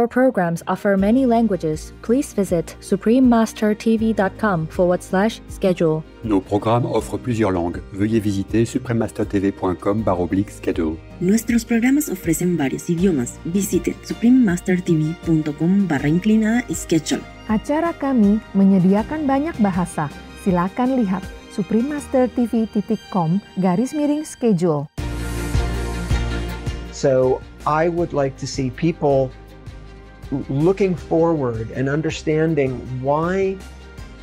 Our programs offer many languages. Please visit suprememastertv.com/schedule. Nos programmes offrent plusieurs langues. Veuillez visiter suprememastertv.com/schedule. Nuestros programas ofrecen varios idiomas. Visite suprememastertv.com/schedule. Acara kami menyediakan banyak bahasa. Silakan lihat suprememastertv.com/schedule. So I would like to see people looking forward and understanding why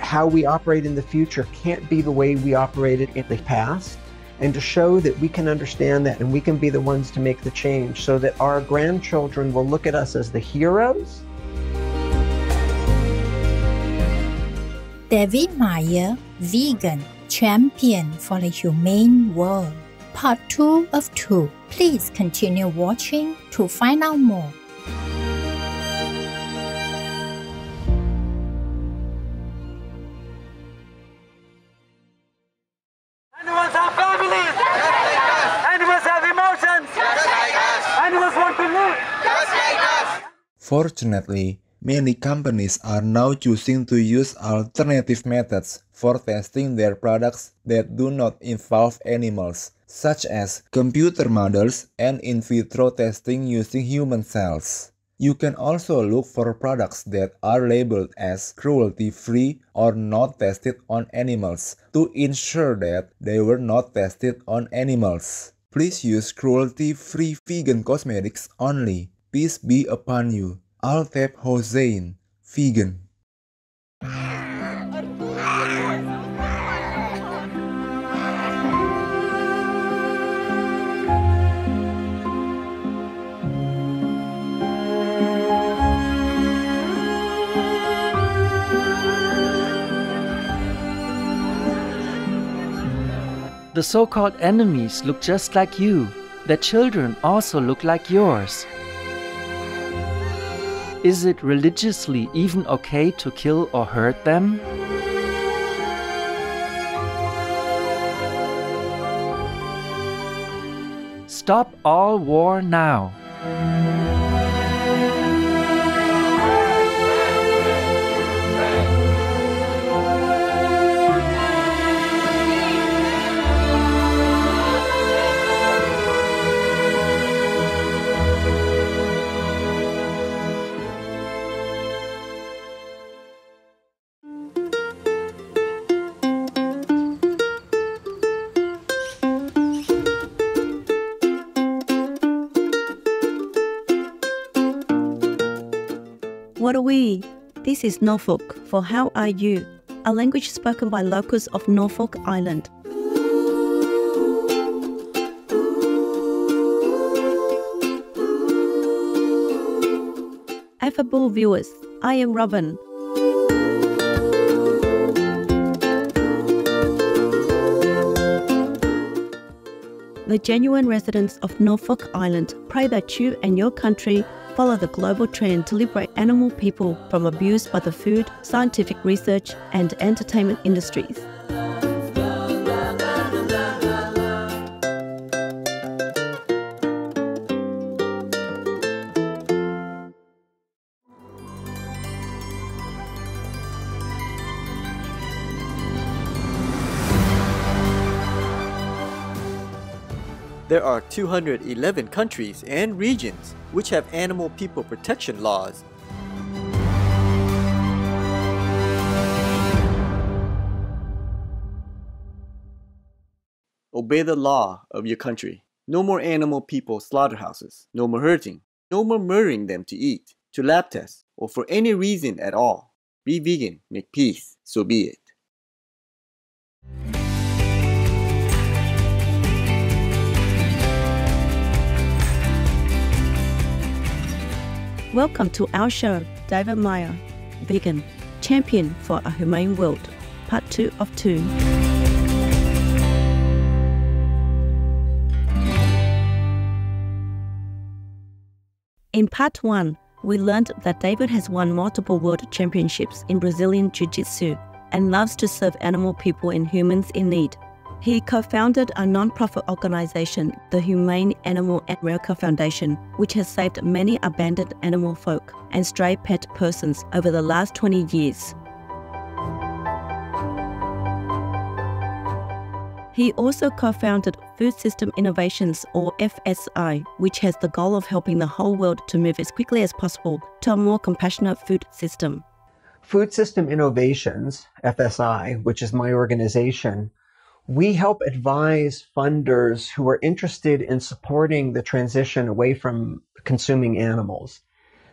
how we operate in the future can't be the way we operated in the past, and to show that we can understand that and we can be the ones to make the change so that our grandchildren will look at us as the heroes. David Meyer, vegan, champion for the humane world. Part 2 of 2. Please continue watching to find out more. Animals have families! Animals have emotions! Animals want to live! Fortunately, many companies are now choosing to use alternative methods for testing their products that do not involve animals, such as computer models and in vitro testing using human cells. You can also look for products that are labeled as cruelty-free or not tested on animals to ensure that they were not tested on animals. Please use cruelty-free vegan cosmetics only. Peace be upon you. Altep Hossein, vegan. The so-called enemies look just like you. Their children also look like yours. Is it religiously even okay to kill or hurt them? Stop all war now. What are we? This is Norfolk for How Are You, a language spoken by locals of Norfolk Island. Affable viewers, I am Robin. The genuine residents of Norfolk Island pray that you and your country follow the global trend to liberate animal people from abuse by the food, scientific research, and entertainment industries. There are 211 countries and regions which have animal people protection laws. Obey the law of your country. No more animal people slaughterhouses. No more hurting. No more murdering them to eat, to lab test, or for any reason at all. Be vegan, make peace, so be it. Welcome to our show, David Meyer, vegan, champion for a humane world, part 2 of 2. In part 1, we learned that David has won multiple world championships in Brazilian Jiu-Jitsu and loves to serve animal people and humans in need. He co-founded a non-profit organization, the Humane Animal and Welfare Foundation, which has saved many abandoned animal folk and stray pet persons over the last 20 years. He also co-founded Food System Innovations, or FSI, which has the goal of helping the whole world to move as quickly as possible to a more compassionate food system. Food System Innovations, FSI, which is my organization, we help advise funders who are interested in supporting the transition away from consuming animals.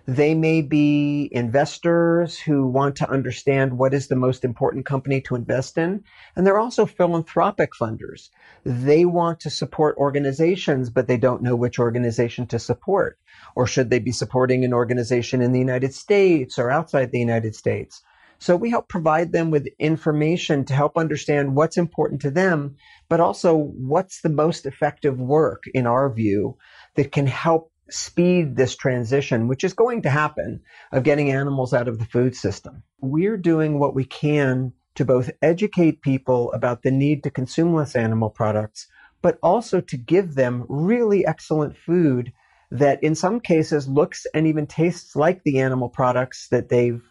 They may be investors who want to understand what is the most important company to invest in, and they're also philanthropic funders. They want to support organizations, but they don't know which organization to support. Or should they be supporting an organization in the United States or outside the United States? So we help provide them with information to help understand what's important to them, but also what's the most effective work, in our view, that can help speed this transition, which is going to happen, of getting animals out of the food system. We're doing what we can to both educate people about the need to consume less animal products, but also to give them really excellent food that in some cases looks and even tastes like the animal products that they've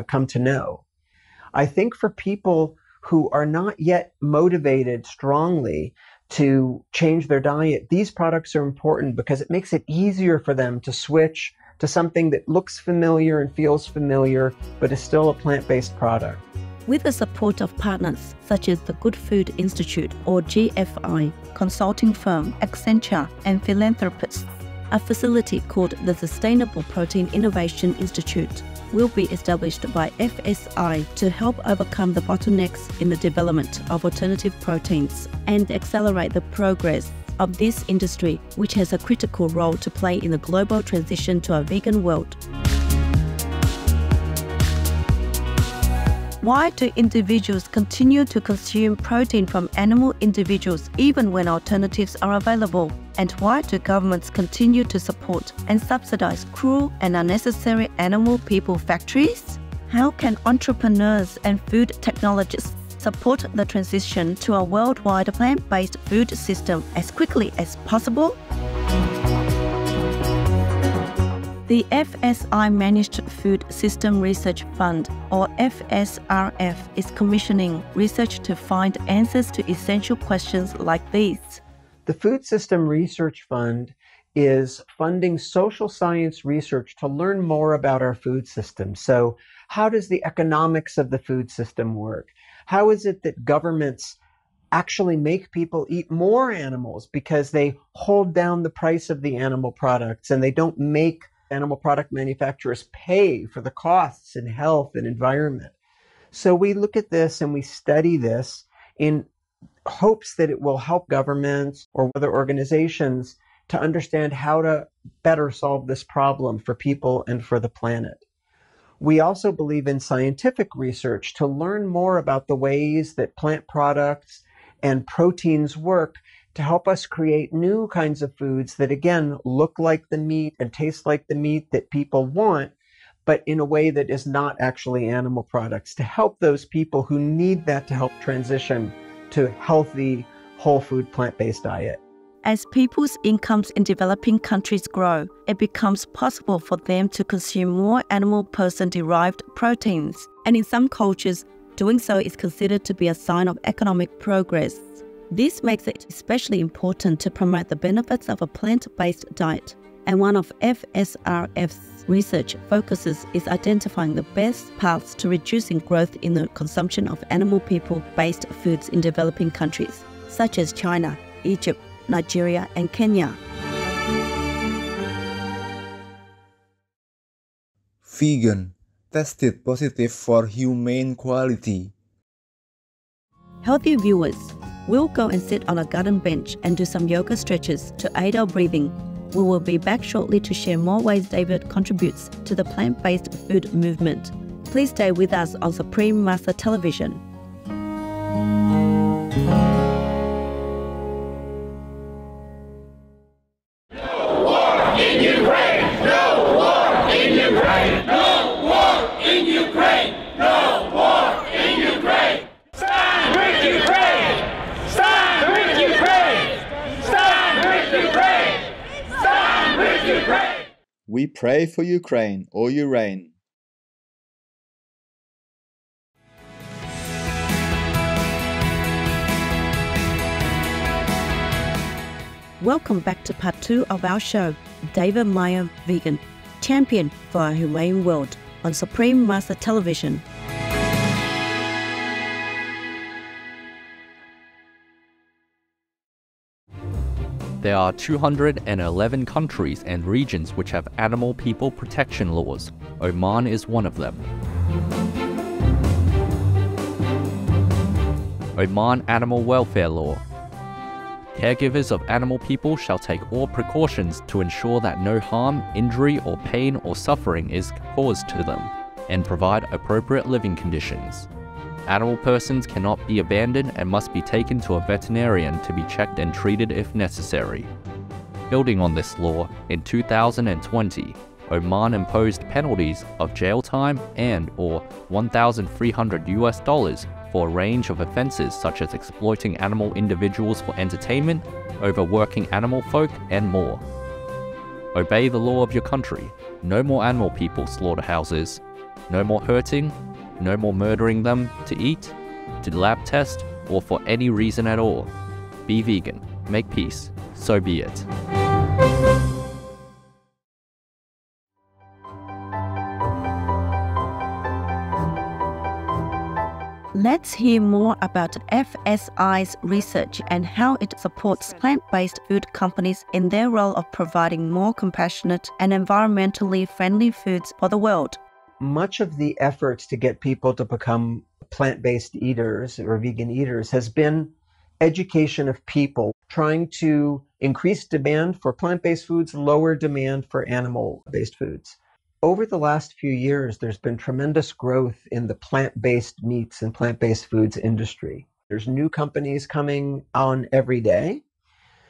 come to know. I think for people who are not yet motivated strongly to change their diet, these products are important because it makes it easier for them to switch to something that looks familiar and feels familiar, but is still a plant-based product. With the support of partners such as the Good Food Institute, or GFI, consulting firm Accenture, and philanthropists, a facility called the Sustainable Protein Innovation Institute will be established by FSI to help overcome the bottlenecks in the development of alternative proteins and accelerate the progress of this industry, which has a critical role to play in the global transition to a vegan world. Why do individuals continue to consume protein from animal individuals even when alternatives are available? And why do governments continue to support and subsidize cruel and unnecessary animal people factories? How can entrepreneurs and food technologists support the transition to a worldwide plant-based food system as quickly as possible? The FSI Managed Food System Research Fund, or FSRF, is commissioning research to find answers to essential questions like these. The Food System Research Fund is funding social science research to learn more about our food system. So how does the economics of the food system work? How is it that governments actually make people eat more animals because they hold down the price of the animal products and they don't make animal product manufacturers pay for the costs in health and environment? So we look at this and we study this in hopes that it will help governments or other organizations to understand how to better solve this problem for people and for the planet. We also believe in scientific research to learn more about the ways that plant products and proteins work to help us create new kinds of foods that, again, look like the meat and taste like the meat that people want, but in a way that is not actually animal products, to help those people who need that to help transition to a healthy, whole food, plant-based diet. As people's incomes in developing countries grow, it becomes possible for them to consume more animal person-derived proteins. And in some cultures, doing so is considered to be a sign of economic progress. This makes it especially important to promote the benefits of a plant-based diet. And one of FSRF's research focuses is identifying the best paths to reducing growth in the consumption of animal people-based foods in developing countries, such as China, Egypt, Nigeria, and Kenya. Vegan, tested positive for humane quality. Healthy viewers, we'll go and sit on a garden bench and do some yoga stretches to aid our breathing. We will be back shortly to share more ways David contributes to the plant-based food movement. Please stay with us on Supreme Master Television. Stand with Ukraine! Stand We pray for Ukraine or you reign. Welcome back to part 2 of our show, David Meyer, Vegan, Champion for a Humane World, on Supreme Master Television. There are 211 countries and regions which have animal people protection laws. Oman is one of them. Oman Animal Welfare Law. Caregivers of animal people shall take all precautions to ensure that no harm, injury, or pain or suffering is caused to them, and provide appropriate living conditions. Animal persons cannot be abandoned and must be taken to a veterinarian to be checked and treated if necessary. Building on this law, in 2020, Oman imposed penalties of jail time and or $1,300 for a range of offenses such as exploiting animal individuals for entertainment, overworking animal folk, and more. Obey the law of your country. No more animal people slaughterhouses. No more hurting. No more murdering them to eat, to lab test, or for any reason at all. Be vegan. Make peace. So be it. Let's hear more about FSI's research and how it supports plant-based food companies in their role of providing more compassionate and environmentally friendly foods for the world. Much of the efforts to get people to become plant-based eaters or vegan eaters has been education of people, trying to increase demand for plant-based foods, lower demand for animal-based foods. Over the last few years, there's been tremendous growth in the plant-based meats and plant-based foods industry. There's new companies coming on every day.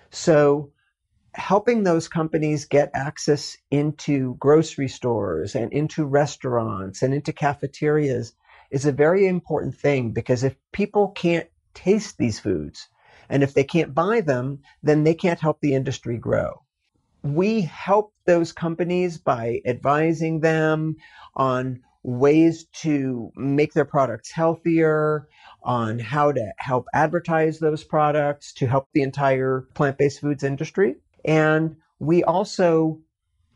So helping those companies get access into grocery stores and into restaurants and into cafeterias is a very important thing, because if people can't taste these foods and if they can't buy them, then they can't help the industry grow. We help those companies by advising them on ways to make their products healthier, on how to help advertise those products to help the entire plant-based foods industry. And we also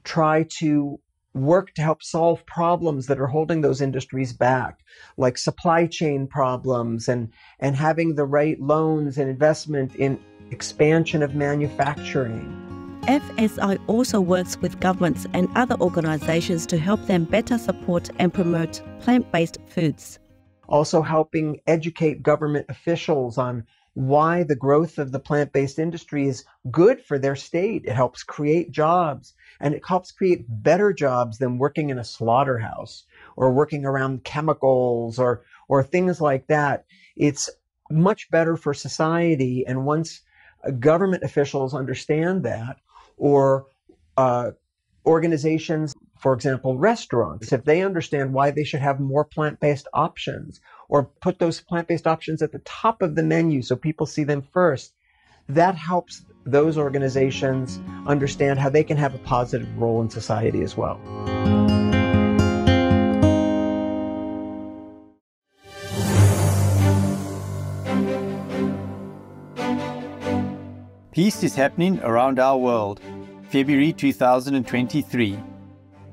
try to work to help solve problems that are holding those industries back, like supply chain problems and having the right loans and investment in expansion of manufacturing. FSI also works with governments and other organizations to help them better support and promote plant-based foods. Also helping educate government officials on why the growth of the plant-based industry is good for their state. It helps create jobs, and it helps create better jobs than working in a slaughterhouse or working around chemicals or things like that. It's much better for society, and once government officials understand that, or organizations, for example, restaurants, if they understand why they should have more plant-based options or put those plant-based options at the top of the menu so people see them first, that helps those organizations understand how they can have a positive role in society as well. Peace is happening around our world. February 2023.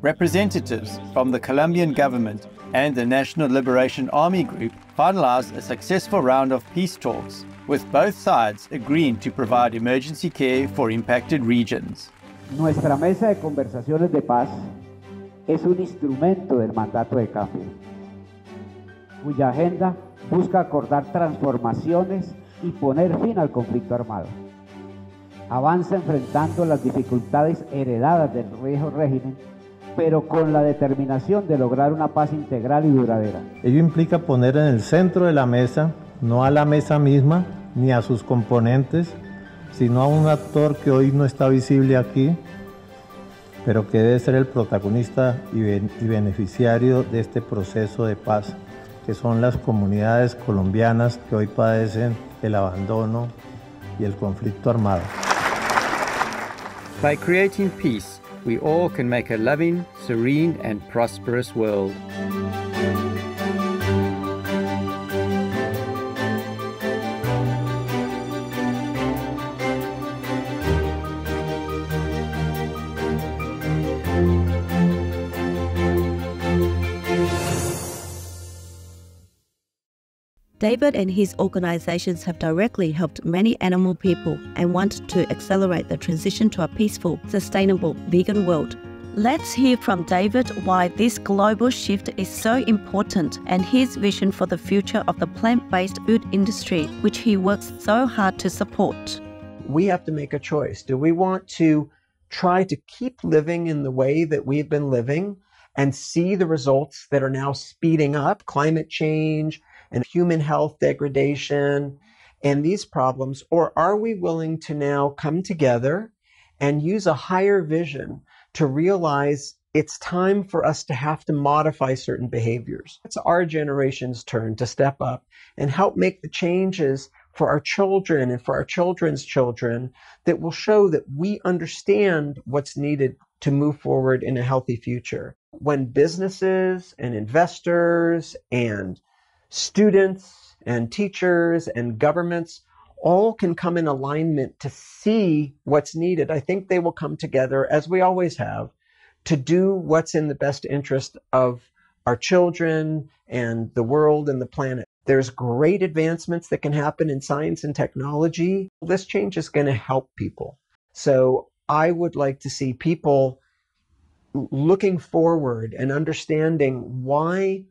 Representatives from the Colombian government and the National Liberation Army Group finalized a successful round of peace talks, with both sides agreeing to provide emergency care for impacted regions. Nuestra mesa de conversaciones de paz es un instrumento del mandato de cambio, cuya agenda busca acordar transformaciones y poner fin al conflicto armado. Avanza enfrentando las dificultades heredadas del viejo régimen, pero con la determinación de lograr una paz integral y duradera. Ello implica poner en el centro de la mesa, no a la mesa misma, ni a sus componentes, sino a un actor que hoy no está visible aquí, pero que debe ser el protagonista y beneficiario de este proceso de paz, que son las comunidades colombianas que hoy padecen el abandono y el conflicto armado. By creating peace, we all can make a loving, serene, and prosperous world. David and his organizations have directly helped many animal people and want to accelerate the transition to a peaceful, sustainable, vegan world. Let's hear from David why this global shift is so important and his vision for the future of the plant-based food industry, which he works so hard to support. We have to make a choice. Do we want to try to keep living in the way that we've been living and see the results that are now speeding up, climate change and human health degradation and these problems, or are we willing to now come together and use a higher vision to realize it's time for us to have to modify certain behaviors? It's our generation's turn to step up and help make the changes for our children and for our children's children that will show that we understand what's needed to move forward in a healthy future. When businesses and investors and students and teachers and governments all can come in alignment to see what's needed, I think they will come together, as we always have, to do what's in the best interest of our children and the world and the planet. There's great advancements that can happen in science and technology. This change is going to help people. So I would like to see people looking forward and understanding why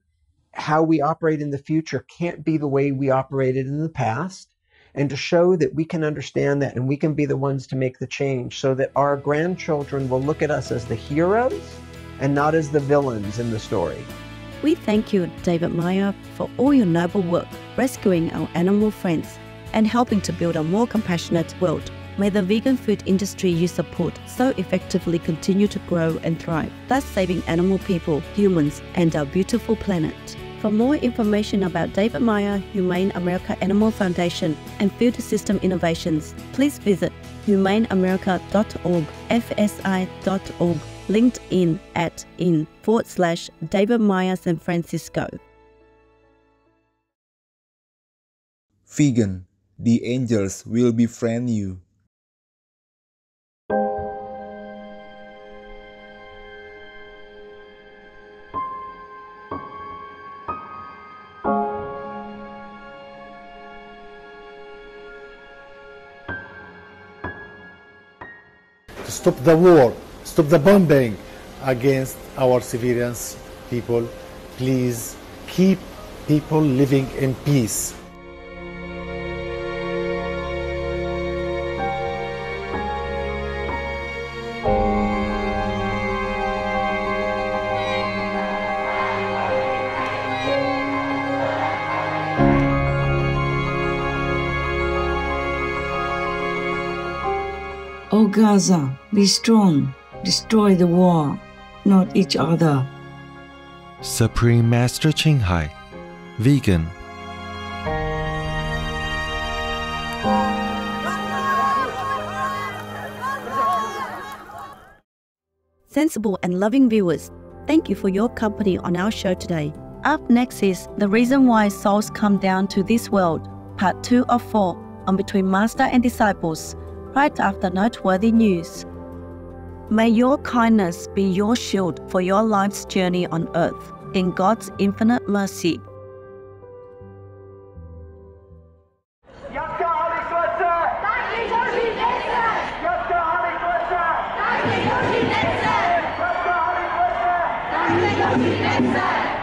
how we operate in the future can't be the way we operated in the past, and to show that we can understand that and we can be the ones to make the change so that our grandchildren will look at us as the heroes and not as the villains in the story. We thank you, David Meyer, for all your noble work, rescuing our animal friends and helping to build a more compassionate world. May the vegan food industry you support so effectively continue to grow and thrive, thus saving animal people, humans, and our beautiful planet. For more information about David Meyer, Humane America Animal Foundation, and food system innovations, please visit humaneamerica.org, fsi.org, LinkedIn @David Meyer San Francisco. Vegan, the angels will befriend you. To stop the war, stop the bombing against our civilians, people. Please keep people living in peace. O Gaza, be strong, destroy the war, not each other. Supreme Master Qinghai, vegan. Sensible and loving viewers, thank you for your company on our show today. Up next is The Reason Why Souls Come Down to This World, Part 2 of 4, on Between Master and Disciples, right after noteworthy news. May your kindness be your shield for your life's journey on earth, in God's infinite mercy.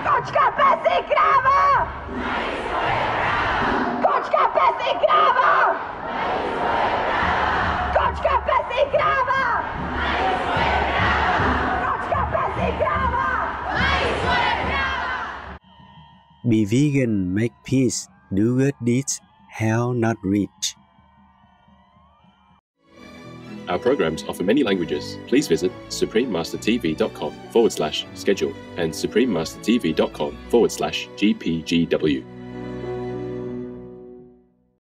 Kočka, pes i kráva! Kočka, pes i kráva! Kočka, pes i kráva! Kočka, pes i kráva! Be vegan, make peace, do good deeds, hell not reach. Our programs offer many languages. Please visit suprememastertv.com/schedule and suprememastertv.com/GPGW.